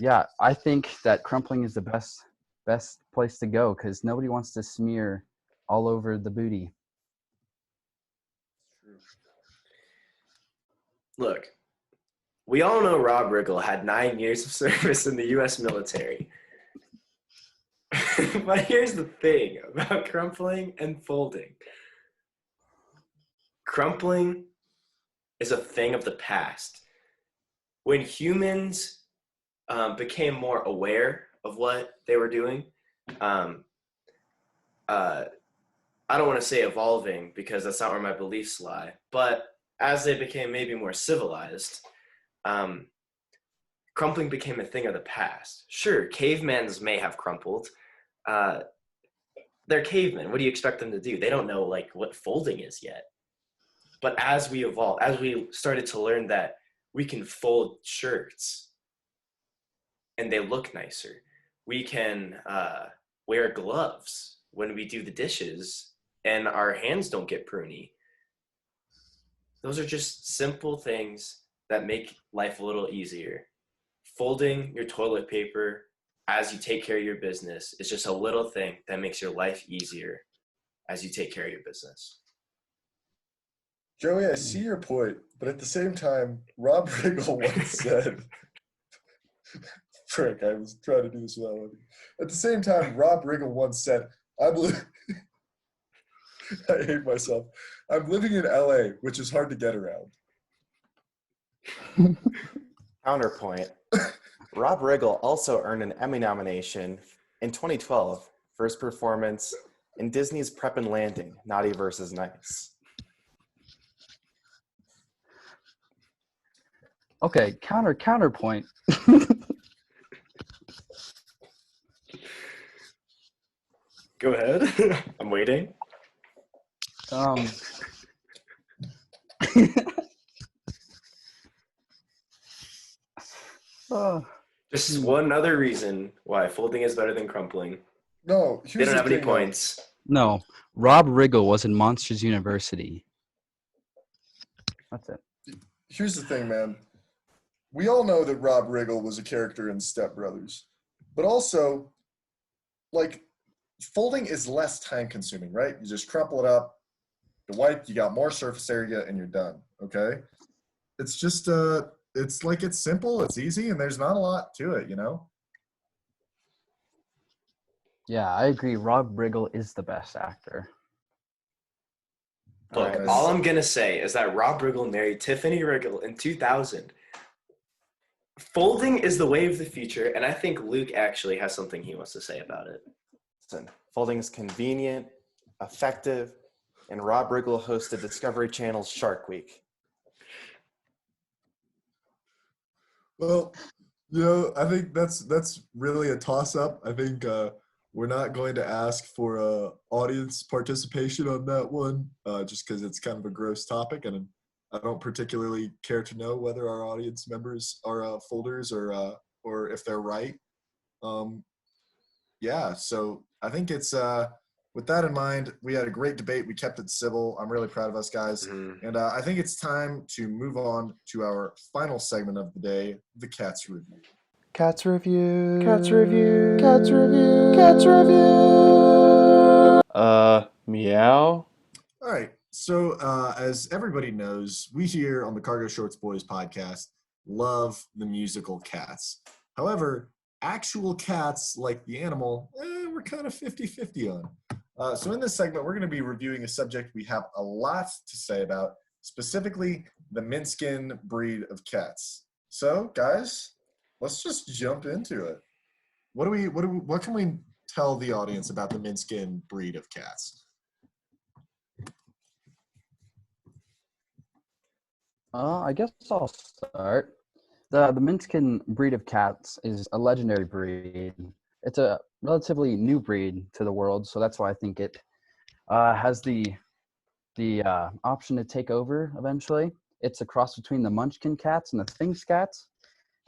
Yeah, I think that crumpling is the best place to go because nobody wants to smear all over the booty. Look, we all know Rob Riggle had 9 years of service in the U.S. military. But here's the thing about crumpling and folding. Crumpling is a thing of the past. When humans became more aware of what they were doing, I don't want to say evolving because that's not where my beliefs lie, but as they became maybe more civilized, crumpling became a thing of the past. Sure, cavemans may have crumpled. They're cavemen. What do you expect them to do? They don't know like what folding is yet. But as we evolved, as we started to learn that we can fold shirts and they look nicer, we can wear gloves when we do the dishes and our hands don't get pruny. Those are just simple things that make life a little easier. Folding your toilet paper as you take care of your business is just a little thing that makes your life easier as you take care of your business. Joey, I see your point, but at the same time, Rob Riggle once said, Frank, I was trying to do this without looking. At the same time, Rob Riggle once said, I hate myself. I'm living in LA, which is hard to get around. Counterpoint. Rob Riggle also earned an Emmy nomination in 2012 first performance in Disney's Prep and Landing, Naughty versus Nice. Okay, counterpoint. Go ahead. I'm waiting. Um, oh, Just one other reason why folding is better than crumpling. No, They here's don't the have any thing, though. points. no, Rob Riggle was in Monsters University. That's it. Here's the thing, man. We all know that Rob Riggle was a character in Step Brothers, but also, like, folding is less time consuming, right? You just crumple it up, you wipe, you got more surface area, and you're done. Okay? It's just it's like it's simple, it's easy, and there's not a lot to it, you know? Yeah, I agree. Rob Riggle is the best actor. Look, Alright. all I'm going to say is that Rob Riggle married Tiffany Riggle in 2000. Folding is the way of the future, and I think Luke actually has something he wants to say about it. Listen, folding is convenient, effective, and Rob Riggle hosted Discovery Channel's Shark Week. Well, you know, I think that's really a toss-up. I think we're not going to ask for audience participation on that one, just because it's kind of a gross topic, and I don't particularly care to know whether our audience members are folders or if they're right. Yeah, so I think it's with that in mind, we had a great debate. We kept it civil. I'm really proud of us guys. Mhm. And I think it's time to move on to our final segment of the day, the Cats Review. Cats review. Cats review. Cats review. Cats review. Meow. All right. So as everybody knows, we here on the Cargo Shorts Boys podcast love the musical Cats. However, actual cats like the animal, we're kind of 50-50 on. So in this segment, we're going to be reviewing a subject we have a lot to say about, specifically the minskin breed of cats. So, guys, let's just jump into it. What can we tell the audience about the minskin breed of cats? I guess I'll start. The Minskin breed of cats is a legendary breed. It's a relatively new breed to the world, so that's why I think it has the option to take over eventually. It's a cross between the Munchkin cats and the Sphinx cats,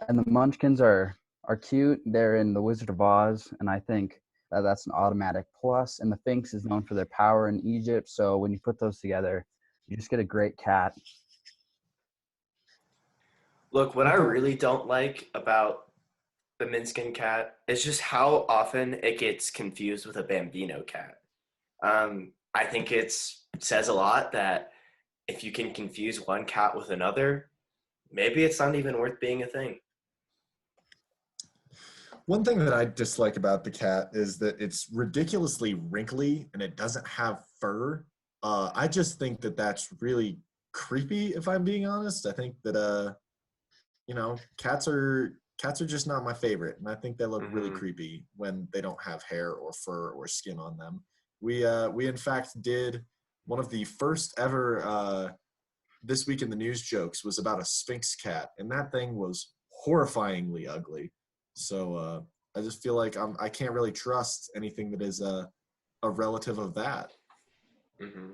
and the Munchkins are cute. They're in the Wizard of Oz, and I think that's an automatic plus. And the Sphinx is known for their power in Egypt, so when you put those together, you just get a great cat. Look, what I really don't like about the minskin cat is just how often it gets confused with a Bambino cat. I think it says a lot that if you can confuse one cat with another, maybe it's not even worth being a thing. One thing that I dislike about the cat is that it's ridiculously wrinkly and it doesn't have fur. I just think that that's really creepy, if I'm being honest. I think that cats are just not my favorite, and I think they look really creepy when they don't have hair or fur or skin on them. We in fact did one of the first ever This Week in the News jokes was about a Sphinx cat, and that thing was horrifyingly ugly. So I just feel like I can't really trust anything that is a relative of that. Mm-hmm.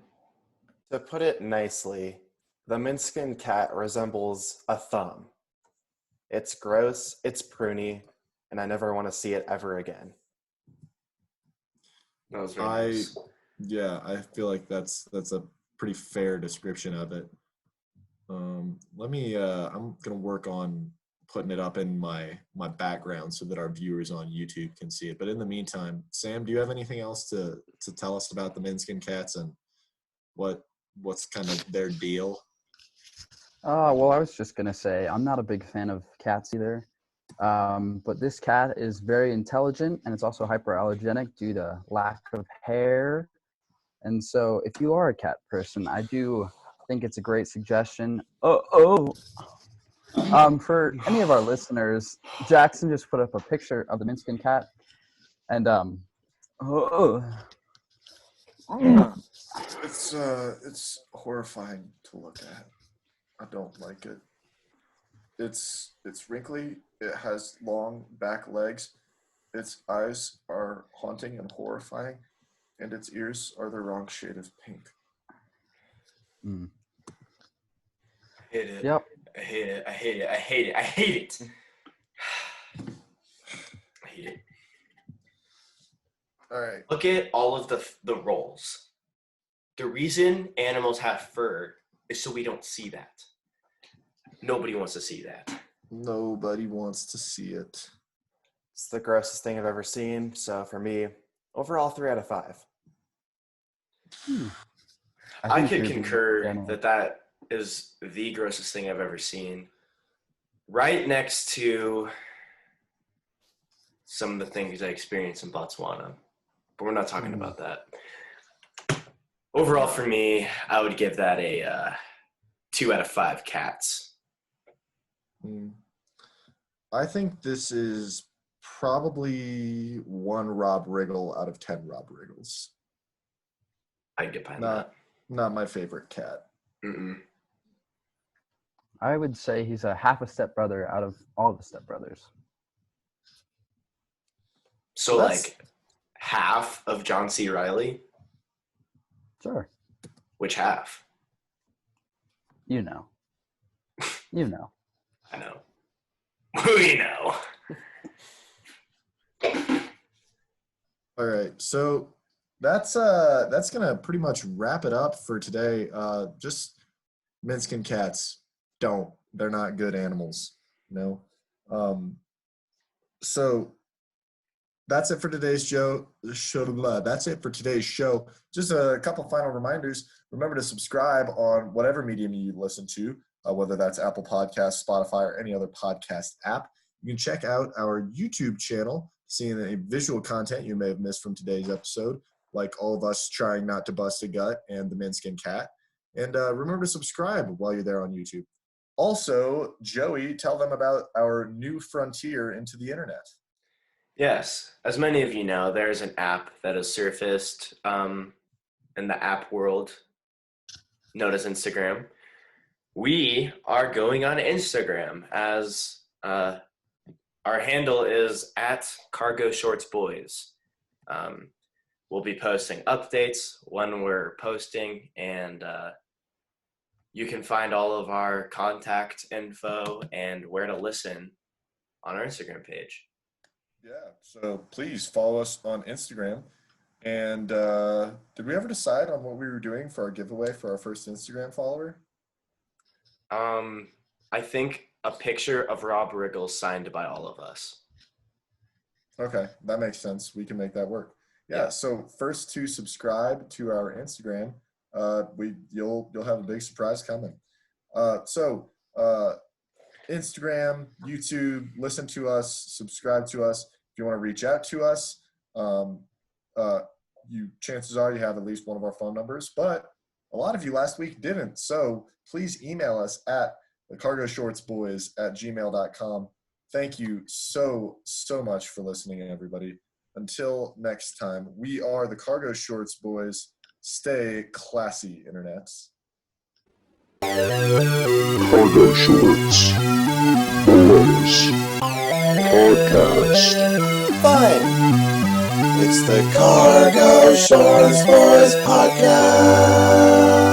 To put it nicely, the minskin cat resembles a thumb. It's gross, it's pruny, and I never want to see it ever again. That was very nice. Yeah, I feel like that's a pretty fair description of it. I'm gonna work on putting it up in my background so that our viewers on YouTube can see it. But in the meantime, Sam, do you have anything else to tell us about the minskin cats and what's kind of their deal? Well, I was just going to say, I'm not a big fan of cats either. But this cat is very intelligent, and it's also hyperallergenic due to lack of hair. And so if you are a cat person, I do think it's a great suggestion. For any of our listeners, Jackson just put up a picture of the minskin cat. And Oh. It's horrifying to look at. I don't like it. It's wrinkly. It has long back legs. Its eyes are haunting and horrifying, and its ears are the wrong shade of pink. Mm. I hate it. Yep. I hate it. I hate it. I hate it. I hate it. I hate it. All right. Look at all of the roles. The reason animals have fur is so we don't see that. Nobody wants to see that. Nobody wants to see it. It's the grossest thing I've ever seen. So for me, overall 3 out of 5. I think could you're being concur generous. that is the grossest thing I've ever seen. Right next to some of the things I experienced in Botswana. But we're not talking about that. Overall, for me, I would give that a 2 out of 5 cats. I think this is probably 1 Rob Riggle out of 10 Rob Riggles. I'd get behind that. Not my favorite cat. Mm-mm. I would say he's a half a stepbrother out of all the stepbrothers. So, That's- like, half of John C. Reilly? Sure. Which half? You know. You know. I know. We know. All right, so that's gonna pretty much wrap it up for today. Just minskin cats they're not good animals, you know. So that's it for today's show. That's it for today's show. Just a couple final reminders. Remember to subscribe on whatever medium you listen to, whether that's Apple Podcasts, Spotify, or any other podcast app. You can check out our YouTube channel, seeing any visual content you may have missed from today's episode, like all of us trying not to bust a gut and the minskin cat. And remember to subscribe while you're there on YouTube. Also, Joey, tell them about our new frontier into the internet. Yes, as many of you know, there's an app that has surfaced in the app world known as Instagram. We are going on Instagram as our handle is at Cargo Shorts Boys. We'll be posting updates when we're posting, and you can find all of our contact info and where to listen on our Instagram page. Yeah, so please follow us on Instagram. And did we ever decide on what we were doing for our giveaway for our first Instagram follower? I think a picture of Rob Riggle signed by all of us. Okay, that makes sense. We can make that work. Yeah, so first to subscribe to our Instagram, you'll have a big surprise coming. Instagram, YouTube, listen to us, subscribe to us. If you want to reach out to us, chances are you have at least one of our phone numbers, but a lot of you last week didn't. So please email us at thecargoshortsboys@gmail.com. Thank you so much for listening, everybody. Until next time, we are the Cargo Shorts Boys. Stay classy, internets. Cargo Shorts Boys Podcast. Fun! It's the Cargo Shorts Boys Podcast.